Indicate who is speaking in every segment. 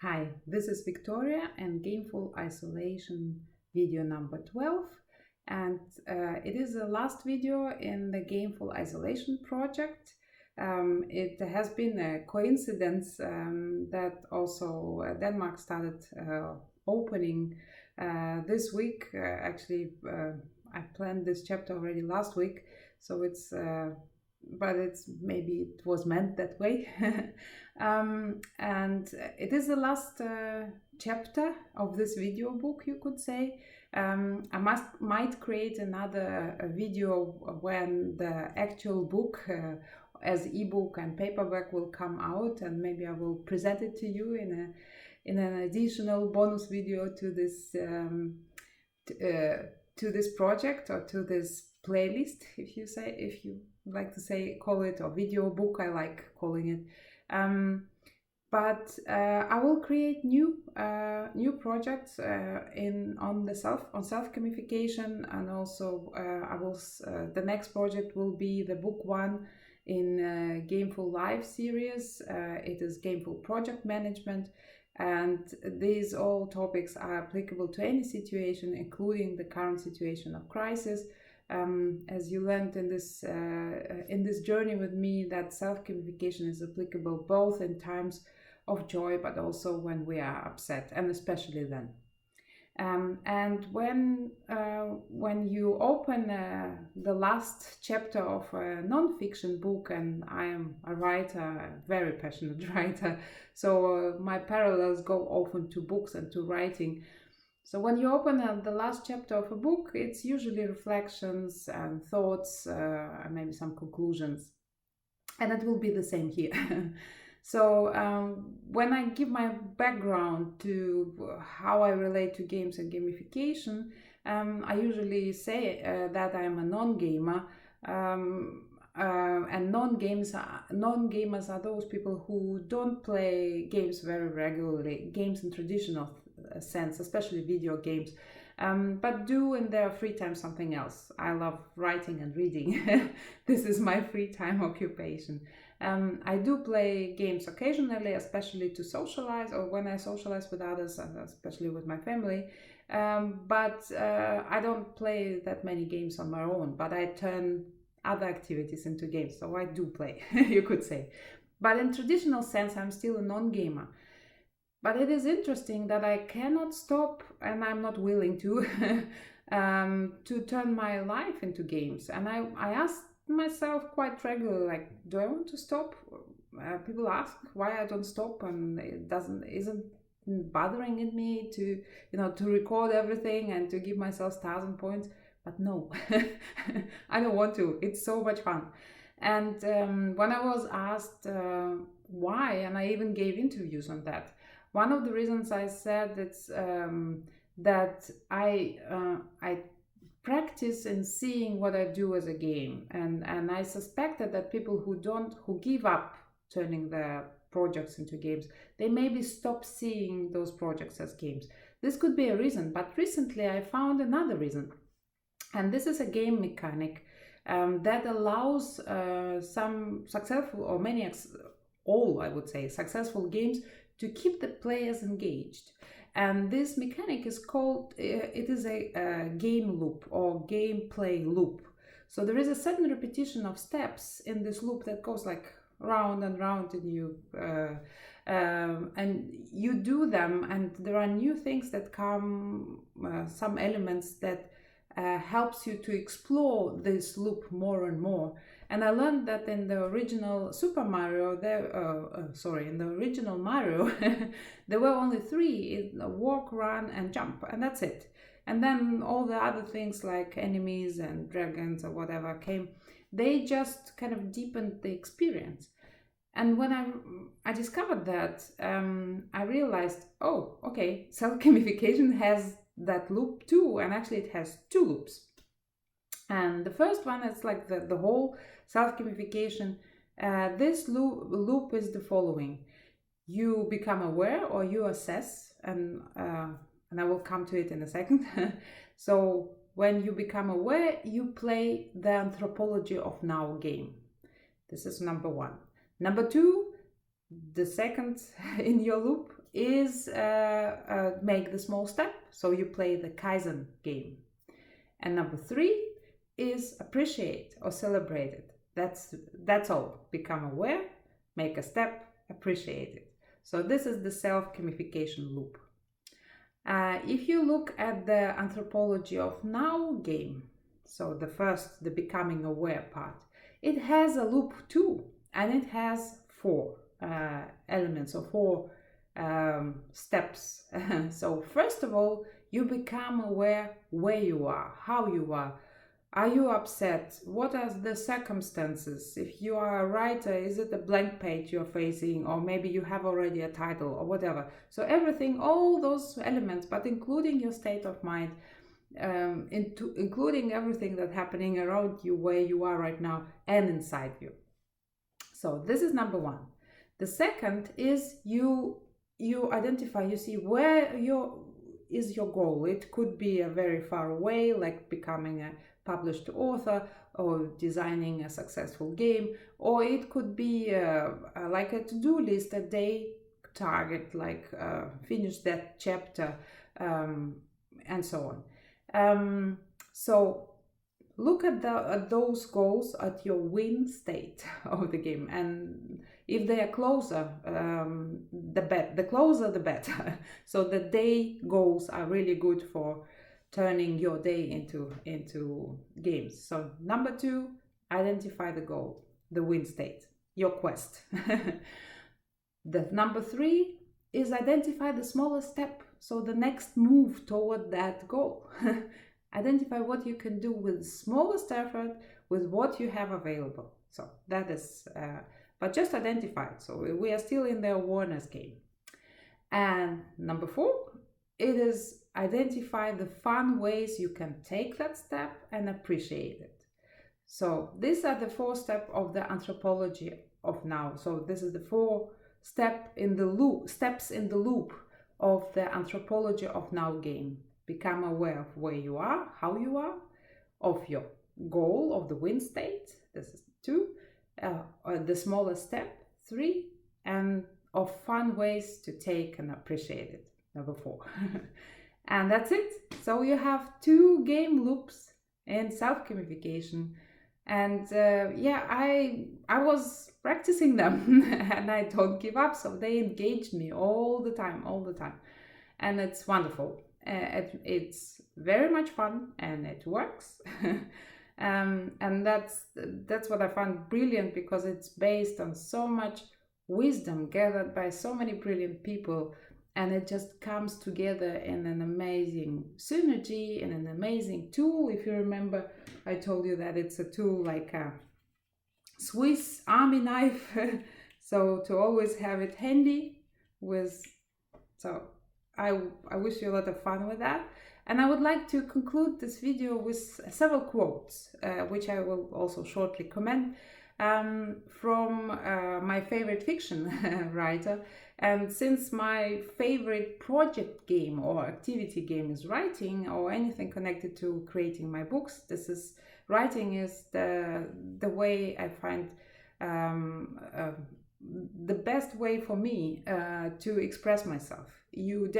Speaker 1: Hi, this is Victoria and Gameful Isolation video number 12, and it is the last video in the Gameful Isolation project. It has been a coincidence that also Denmark started opening this week. I planned this chapter already last week, so but maybe it was meant that way. And it is the last chapter of this video book, you could say. I might create another video when the actual book as ebook and paperback will come out, and maybe I will present it to you in an additional bonus video to this project, or to this playlist, if you like to call it, or video book, I like calling it. But I will create new projects on self-gamification, and also the next project will be the book 1 in Gameful Live series. It is Gameful Project Management, and these all topics are applicable to any situation, including the current situation of crisis. As you learned in this journey with me, that self-gamification is applicable both in times of joy, but also when we are upset, and especially then. And when you open the last chapter of a non-fiction book, and I am a writer, a very passionate writer, so my parallels go often to books and to writing. So when you open the last chapter of a book, it's usually reflections and thoughts, and maybe some conclusions. And it will be the same here. So when I give my background to how I relate to games and gamification, I usually say that I'm a non-gamer. And non-gamers are those people who don't play games very regularly, games in traditional sense, especially video games, but do in their free time something else. I love writing and reading. This is my free time occupation. I do play games occasionally, especially to socialize, or when I socialize with others, especially with my family. But I don't play that many games on my own, but I turn other activities into games. So I do play, you could say. But in traditional sense, I'm still a non-gamer. But it is interesting that I cannot stop, and I'm not willing to, to turn my life into games. And I ask myself quite regularly, like, do I want to stop? People ask why I don't stop, and it isn't bothering me to record everything and to give myself 1,000 points. But no, I don't want to. It's so much fun. And when I was asked why, and I even gave interviews on that, one of the reasons I said that I practice in seeing what I do as a game, and I suspected that people who give up turning their projects into games, they maybe stop seeing those projects as games. This could be a reason, but recently I found another reason. And this is a game mechanic that allows some successful, or all I would say, successful games to keep the players engaged. And this mechanic is called, it is a game loop or gameplay loop. So there is a certain repetition of steps in this loop that goes like round and round, and you do them, and there are new things that come, some elements that helps you to explore this loop more and more. And I learned that in the original Mario, there were only 3: walk, run, and jump, and that's it. And then all the other things like enemies and dragons or whatever came. They just kind of deepened the experience. And when I discovered that, I realized, oh, okay, self-gamification has that loop too, and actually it has 2 loops. And the first one is like the whole self-gamification. This loop is the following: you become aware, or you assess, and I will come to it in a second. So when you become aware, you play the Anthropology of Now game. This is number 1. Number 2, the second in your loop, is make the small step, so you play the Kaizen game. And number 3 is appreciate or celebrate it. That's all. Become aware, make a step, appreciate it. So this is the self-gamification loop. If you look at the anthropology of now game, so the becoming aware part, it has a loop too, and it has 4 elements or 4 steps. So first of all, you become aware where you are, how you are. Are you upset? What are the circumstances? If you are a writer, is it a blank page you're facing, or maybe you have already a title or whatever? So everything, all those elements, but including your state of mind, including everything that's happening around you, where you are right now and inside you. So this is number 1. The second is you identify, you see where is your goal. It could be a very far away, like becoming a published author or designing a successful game, or it could be like a to-do list, a day target, like finish that chapter, and so on. So look at those goals at your win state of the game, and if they are closer, the closer the better. So the day goals are really good for turning your day into games. So number 2, identify the goal, the win state, your quest. The number 3 is identify the smallest step, so the next move toward that goal. Identify what you can do with the smallest effort, with what you have available. So that is, but just identify it. So we are still in the awareness game. And number 4, it is identify the fun ways you can take that step and appreciate it. So these are the 4 steps of the anthropology of now. So this is the 4 steps in the loop of the anthropology of now game. Become aware of where you are, how you are, of your goal of the win state. This is 2. The smallest step, 3, and of fun ways to take and appreciate it, number 4. And that's it. So you have 2 game loops in self-gamification, and I was practicing them and I don't give up. So they engaged me all the time, and it's wonderful. It's very much fun and it works. And that's what I found brilliant, because it's based on so much wisdom gathered by so many brilliant people, and it just comes together in an amazing synergy and an amazing tool. If you remember, I told you that it's a tool like a Swiss army knife. So to always have it handy so I wish you a lot of fun with that. And I would like to conclude this video with several quotes, which I will also shortly comment, from my favorite fiction writer. And since my favorite project game or activity game is writing, or anything connected to creating my books, writing is the way I find the best way for me to express myself. You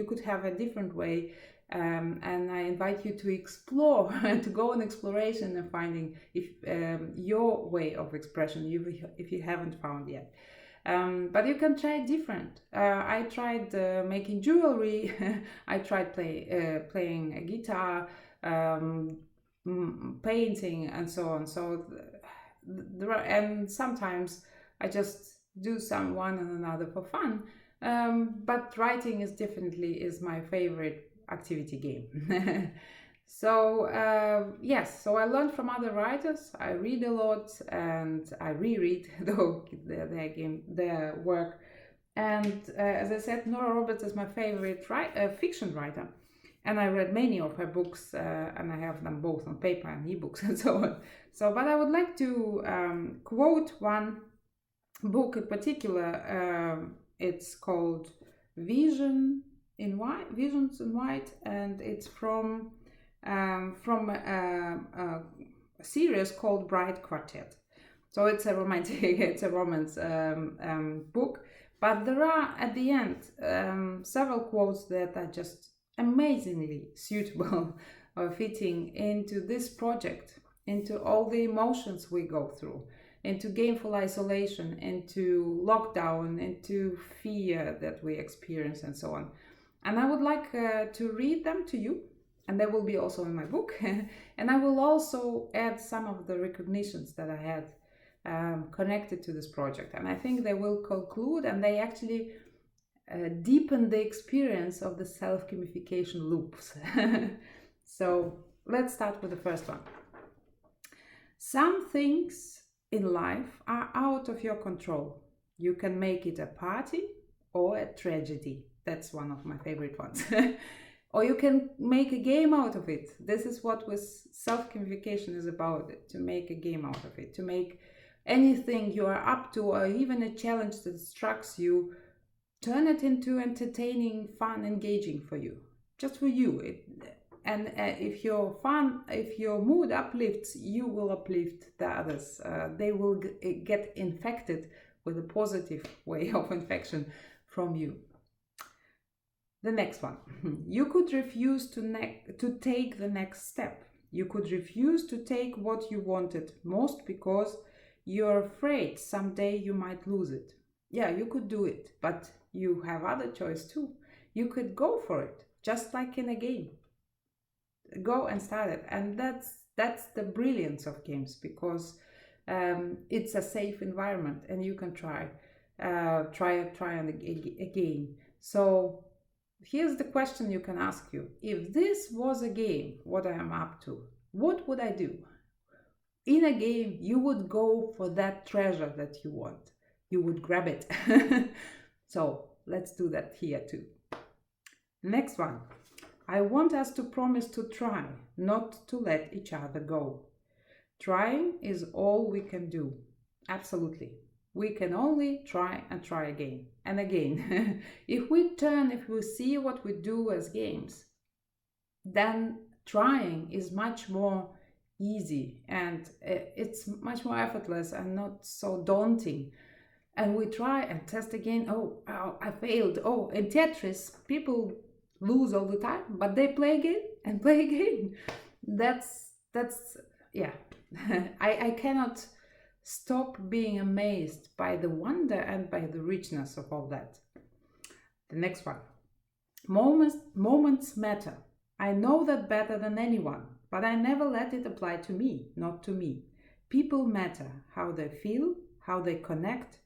Speaker 1: could have a different way, and I invite you to explore, to go on exploration and finding your way of expression if you haven't found yet. But you can try different. I tried making jewelry. I tried playing a guitar, painting, and so on. So and sometimes I just do one and another for fun. But writing is my favorite activity game. So yes, so I learned from other writers. I read a lot and I reread their work. And as I said, Nora Roberts is my favorite fiction writer. And I read many of her books, and I have them both on paper and ebooks and so on. So, but I would like to quote one book in particular. It's called Visions in White, and it's from a series called Bride Quartet. So it's a romance book, But there are, at the end, several quotes that are just amazingly suitable or fitting into this project, into all the emotions we go through, into gameful isolation, into lockdown, into fear that we experience, and so on. And I would like to read them to you, and they will be also in my book. And I will also add some of the recognitions that I had connected to this project. And I think they will conclude, and they actually deepen the experience of the self-gamification loops. So let's start with the first one. Some things in life are out of your control. You can make it a party or a tragedy. That's one of my favorite ones. Or you can make a game out of it. This is what self-gamification is about, to make a game out of it, to make anything you are up to, or even a challenge that distracts you, turn it into entertaining, fun, engaging for you, just for you. If your mood uplifts, you will uplift the others. They will get infected with a positive way of infection from you. The next one. You could refuse to take the next step. You could refuse to take what you wanted most because you're afraid someday you might lose it. Yeah, you could do it, but you have other choice too. You could go for it, just like in a game. Go and start it. And that's the brilliance of games, because it's a safe environment and you can try and again. So here's the question you can ask you. If this was a game, what I am up to, what would I do? In a game, you would go for that treasure that you want. You would grab it. So let's do that here too. Next one. I want us to promise to try, not to let each other go. Trying is all we can do. Absolutely. We can only try and try again and again. If we see what we do as games, then trying is much more easy, and it's much more effortless and not so daunting. And we try and test again. Oh, I failed. Oh, in Tetris, people lose all the time, but they play again and play again. That's yeah. I cannot stop being amazed by the wonder and by the richness of all that. The next one. Moments matter. I know that better than anyone, but I never let it apply to me, not to me. People matter, how they feel, how they connect,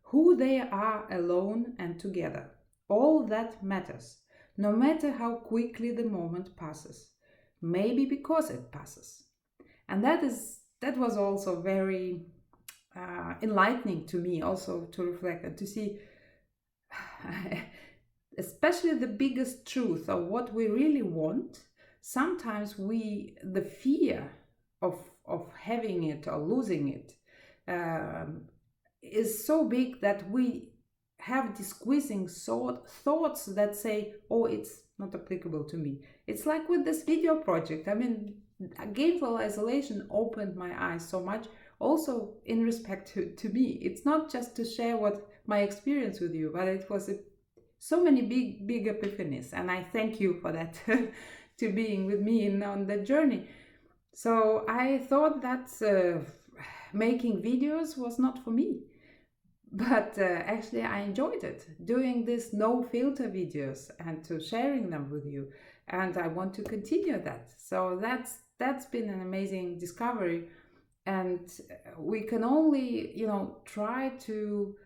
Speaker 1: who they are alone and together. All that matters, no matter how quickly the moment passes. Maybe because it passes. And that was also very enlightening to me, also to reflect and to see especially the biggest truth of what we really want. Sometimes the fear of having it or losing it is so big that we have these squeezing thoughts that say, oh, it's not applicable to me. It's like with this video project. I mean, Gameful Isolation opened my eyes so much, also in respect to me. It's not just to share what my experience with you, but it was so many big epiphanies, and I thank you for that, to being with me on the journey. So I thought that making videos was not for me, but actually I enjoyed it, doing this no filter videos and to sharing them with you, and I want to continue that. So that's been an amazing discovery, and we can only try to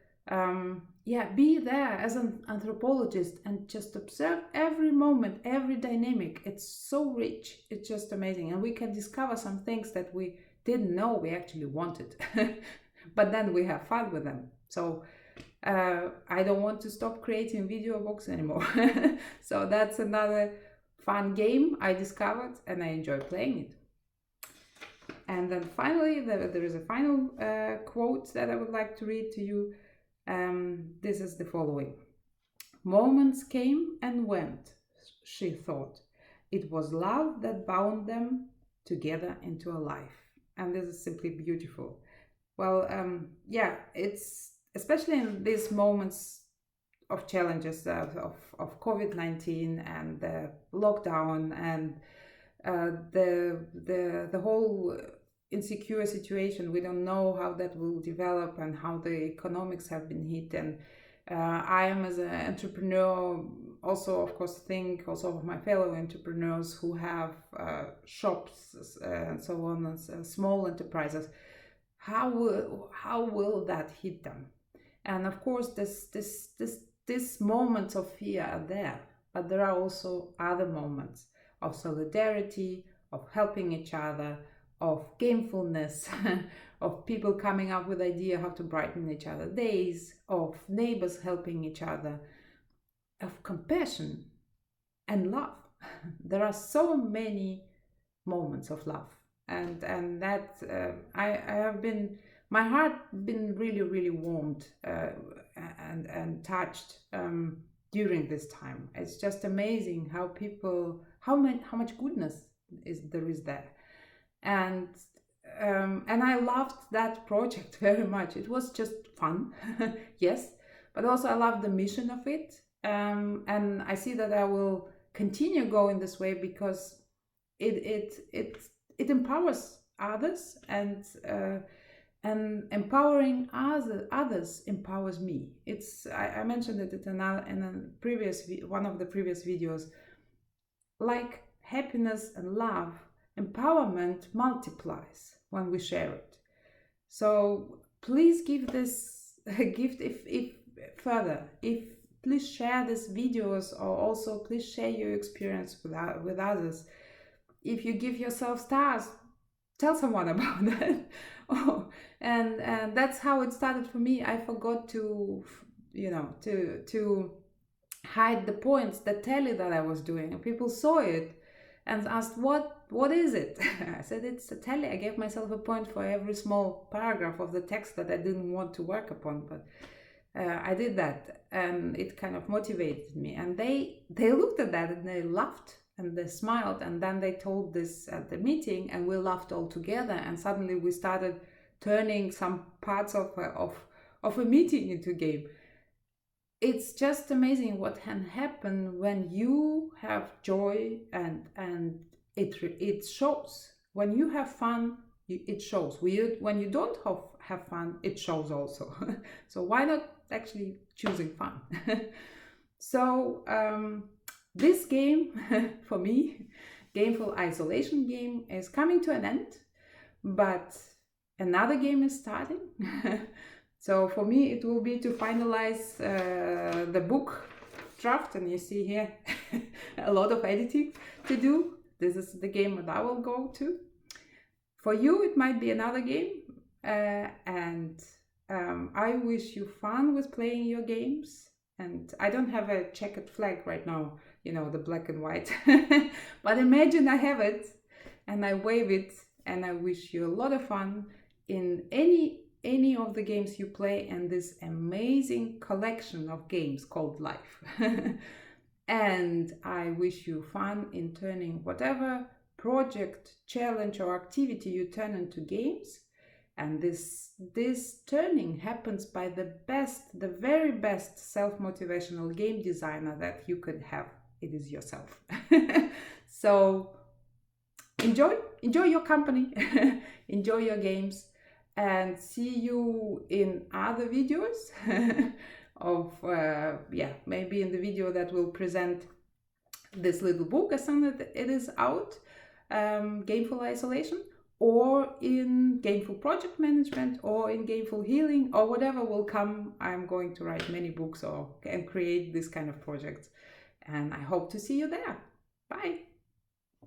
Speaker 1: be there as an anthropologist and just observe every moment, every dynamic. It's so rich, it's just amazing, and we can discover some things that we didn't know we actually wanted. But then we have fun with them. So I don't want to stop creating video books anymore. So that's another fun game I discovered, and I enjoy playing it. And then finally, there is a final quote that I would like to read to you. This is the following. Moments came and went, she thought. It was love that bound them together into a life. And this is simply beautiful. Well, it's especially in these moments of challenges of COVID-19 and the lockdown and the whole insecure situation. We don't know how that will develop and how the economics have been hit. And I am, as an entrepreneur, also of course think also of my fellow entrepreneurs who have shops and so on, and small enterprises. How will that hit them? And of course, this moments of fear are there, but there are also other moments of solidarity, of helping each other, of gamefulness, of people coming up with idea how to brighten each other's days, of neighbors helping each other, of compassion and love. There are so many moments of love, and that I have been, my heart been really warmed and touched during this time. It's just amazing how people, how much goodness there is there. And I loved that project very much. It was just fun, yes, but also I love the mission of it. And I see that I will continue going this way because it empowers others, and empowering others empowers me. It's I mentioned it in a previous one of the previous videos. Like happiness and love, empowerment multiplies when we share it. So please give this gift if further. If please share these videos, or also please share your experience with others. If you give yourself stars, tell someone about that. Oh, and that's how it started for me. I forgot to, to hide the points, the tally that I was doing, and people saw it and asked, what is it? I said, it's a tally. I gave myself a point for every small paragraph of the text that I didn't want to work upon, but I did that, and it kind of motivated me. And they looked at that and they laughed and they smiled, and then they told this at the meeting, and we laughed all together. And suddenly we started turning some parts of a meeting into a game. It's just amazing what can happen when you have joy, and it shows. When you have fun, it shows. When you don't have fun, it shows also. So why not actually choosing fun? So this game, for me, Gameful Isolation game, is coming to an end, but another game is starting. So for me, it will be to finalize the book draft, and you see here a lot of editing to do. This is the game that I will go to. For you, it might be another game, and I wish you fun with playing your games. And I don't have a checkered flag right now, the black and white, but imagine I have it and I wave it, and I wish you a lot of fun in any of the games you play, and this amazing collection of games called life. And I wish you fun in turning whatever project, challenge, or activity you turn into games. And this turning happens by the very best self-motivational game designer that you could have. It is yourself. So enjoy your company, enjoy your games, and see you in other videos of maybe in the video that will present this little book as soon as it is out, Gameful Isolation, or in Gameful Project Management, or in Gameful Healing, or whatever will come. I'm going to write many books and create this kind of projects, and I hope to see you there. Bye.